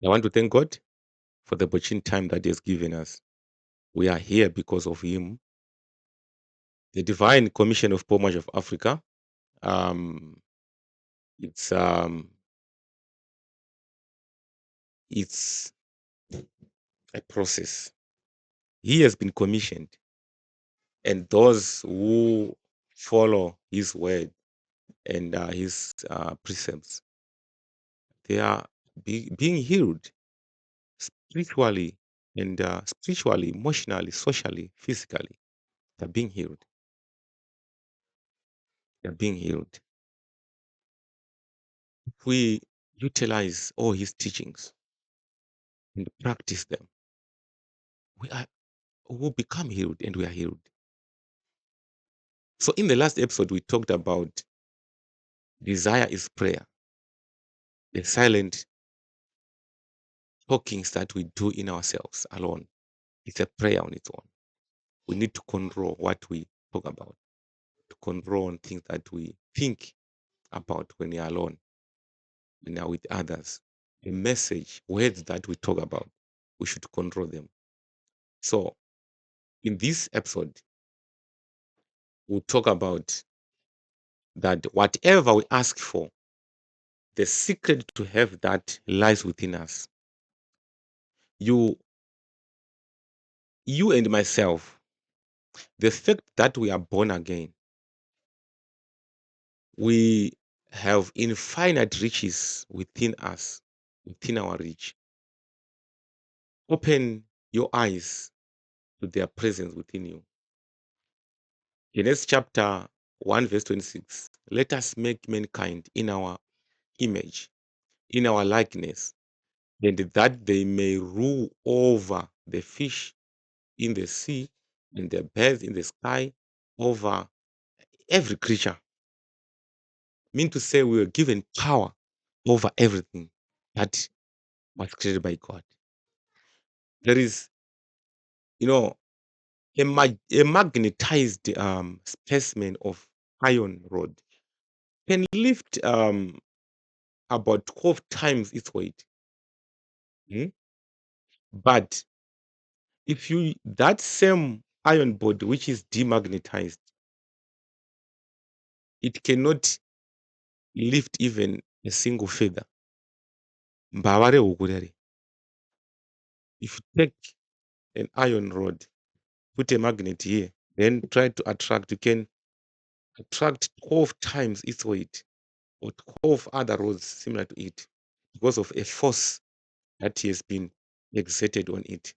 I want to thank God for the opportune time that He has given us. We are here because of Him. The Divine Commission of Mwazha of Africa. Um, it's it's a process. He has been commissioned, and those who follow His word and His precepts, they are being healed spiritually and spiritually, emotionally, socially, physically. They're being healed. They're being healed. If we utilize all His teachings and practice them, we will become healed, and we are healed. So in the last episode, we talked about desire is prayer, the silent talkings that we do in ourselves alone. It's a prayer on its own. We need to control what we talk about, to control on things that we think about when we are alone, when we are with others. The message, words that we talk about, we should control them. So in this episode, we'll talk about that whatever we ask for, the secret to have that lies within us. You and myself, the fact that we are born again, we have infinite riches within us, within our reach. Open your eyes to their presence within you. Genesis chapter 1, verse 26. Let us make mankind in our image, in our likeness, and that they may rule over the fish in the sea and the birds in the sky, over every creature. Mean to say we were given power over everything that was created by God. There is, a magnetized specimen of iron rod can lift about 12 times its weight. Hmm? But if that same iron body which is demagnetized, it cannot lift even a single feather. Mbavare huku rere. If you take an iron rod, put a magnet here, then try to attract, you can attract 12 times its weight, or 12 other rods similar to it, because of a force that has been exerted on it.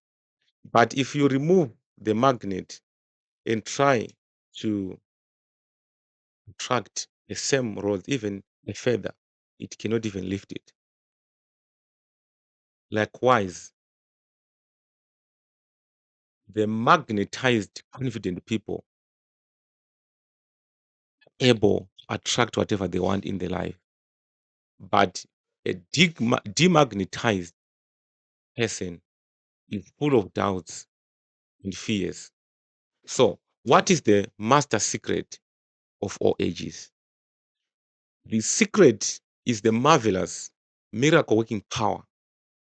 But if you remove the magnet and try to attract the same rod, even a feather, it cannot even lift it. Likewise, the magnetized, confident people able to attract whatever they want in their life. But a demagnetized person is full of doubts and fears. So, what is the master secret of all ages? The secret is the marvelous miracle working power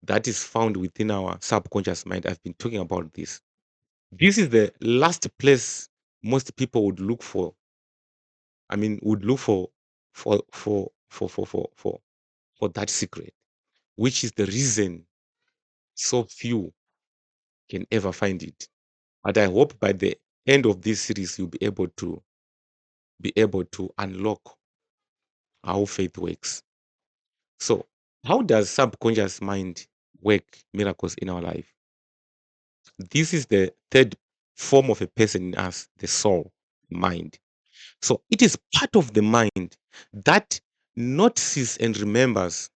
that is found within our subconscious mind. I've been talking about this. This is the last place most people would look for. I mean, would look for that secret, which is the reason so few can ever find it. But I hope by the end of this series, you'll be able to unlock how faith works. So, how does subconscious mind work miracles in our life? This is the third form of a person in us, the soul, mind. So it is part of the mind that notices and remembers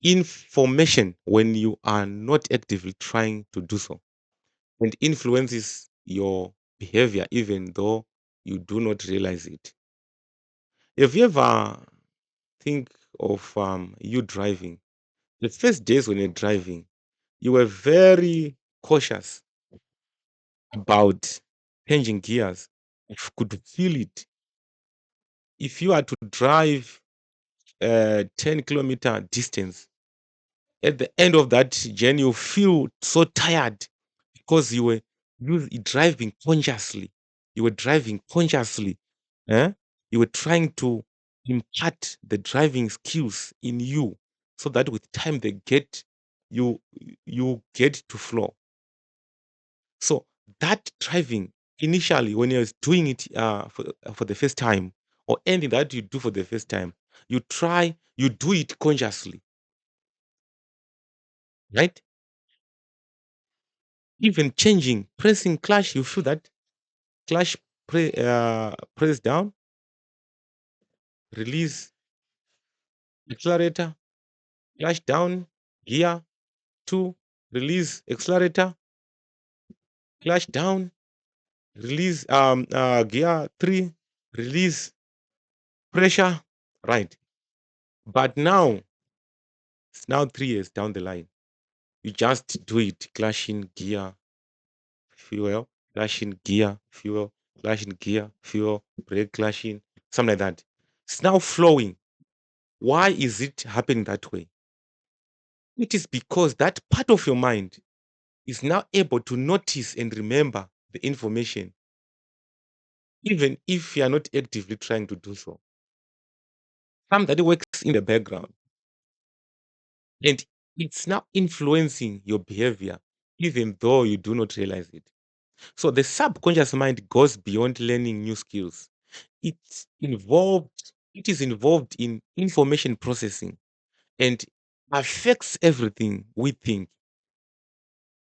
information when you are not actively trying to do so, and influences your behavior even though you do not realize it. If you ever think of you driving, the first days when you're driving, you were very cautious about changing gears. You could feel it. If you are to drive 10-kilometer distance at the end of that journey, you feel so tired because you were driving consciously. You were driving consciously. Eh? You were trying to impart the driving skills in you so that with time they get you you get to flow. So that driving initially when you're doing it for the first time or anything that you do for the first time, you do it consciously, right? Even changing, pressing clutch, you feel that clutch press down, release accelerator, clutch down, gear 2, release accelerator, clutch down, release gear 3, release pressure, right? But now it's now 3 years down the line. You just do it, clashing gear, fuel, clashing gear, fuel, clashing gear, fuel, brake clashing, something like that. It's now flowing. Why is it happening that way? It is because that part of your mind is now able to notice and remember the information, even if you are not actively trying to do so. Something that works in the background. And it's now influencing your behavior, even though you do not realize it. So the subconscious mind goes beyond learning new skills. It is involved in information processing and affects everything we think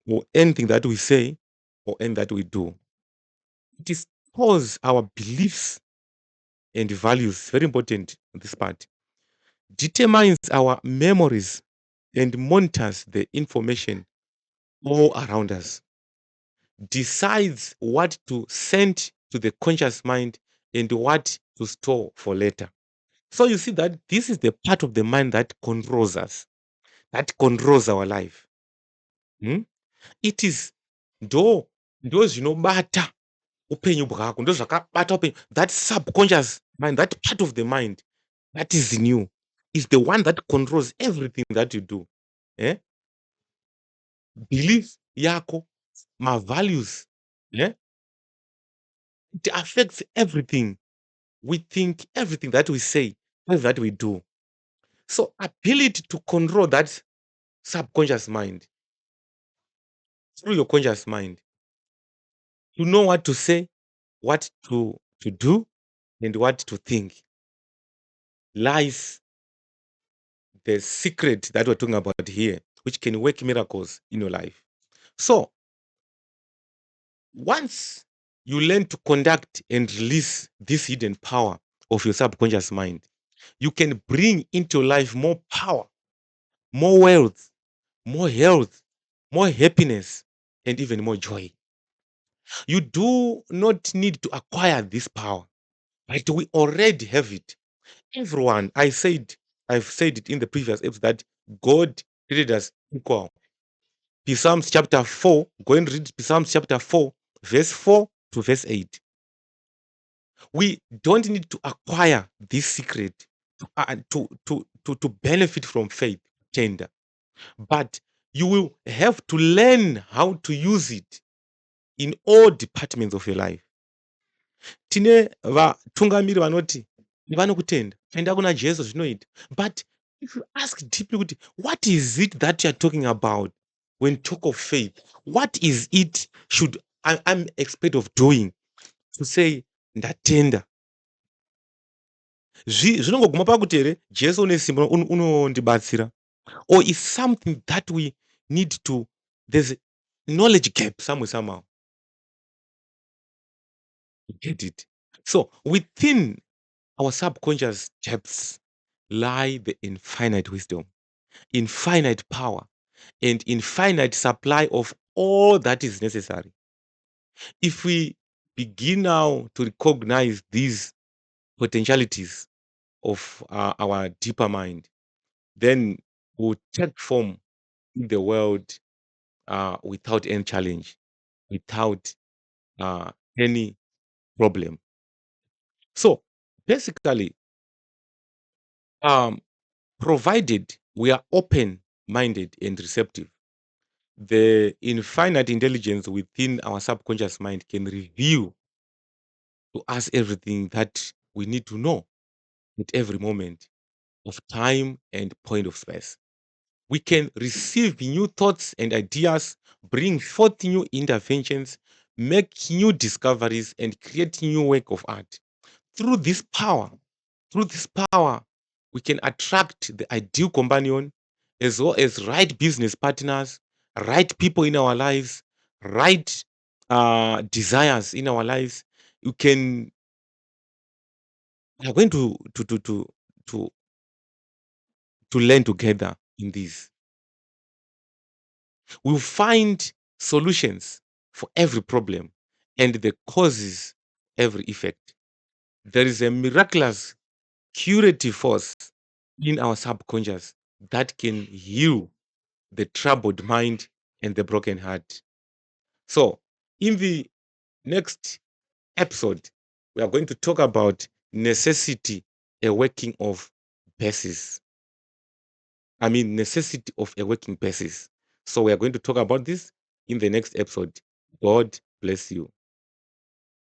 or anything that we say or anything that we do. It is cause our beliefs and values, very important this part, determines our memories and monitors the information all around us, decides what to send to the conscious mind and what to store for later. So you see that this is the part of the mind that controls us, that controls our life. Hmm? It is ndo zvinobata upenyu bwako, ndo zvakabata upenyu. That subconscious mind, that part of the mind that is in you, is the one that controls everything that you do. Eh? Belief yako, my values. Eh? It affects everything we think, everything that we say, everything that we do. So ability to control that subconscious mind through your conscious mind, to know what to say, what to do, and what to think, lies the secret that we're talking about here, which can work miracles in your life. So once you learn to conduct and release this hidden power of your subconscious mind, you can bring into your life more power, more wealth, more health, more happiness, and even more joy. You do not need to acquire this power, but we already have it. Everyone, I've said it in the previous episode that God created us equal. Psalms chapter 4, go and read Psalms chapter 4, verse 4 to verse 8. We don't need to acquire this secret to benefit from faith tender, but you will have to learn how to use it in all departments of your life. Tine vatungamiri vanoti vanokutenda enda kuna Jesu zvinoita, but if you ask deeply kuti what is it that you're talking about when you talk of faith, what is it I'm expect of doing to say ndatenda, zvinongoguma pakuti here Jesu une simba unondibatsira, or is something that we need to, there's a knowledge gap somewhere somehow. You get it? So within our subconscious depths lie the infinite wisdom, infinite power, and infinite supply of all that is necessary. If we begin now to recognize these potentialities of our deeper mind, then we'll take form in the world without any challenge, without any problem. So basically, provided we are open minded and receptive. The infinite intelligence within our subconscious mind can reveal to us everything that we need to know at every moment of time and point of space. We can receive new thoughts and ideas, bring forth new interventions, make new discoveries, and create new work of art. Through this power, through this power, we can attract the ideal companion as well as right business partners, right people in our lives, right desires in our lives. You can we are going to to learn together in this. We'll find solutions for every problem and the causes every effect. There is a miraculous curative force in our subconscious that can heal the troubled mind and the broken heart. So, in the next episode, we are going to talk about necessity, a working of basis. Necessity of a working basis. So, we are going to talk about this in the next episode. God bless you.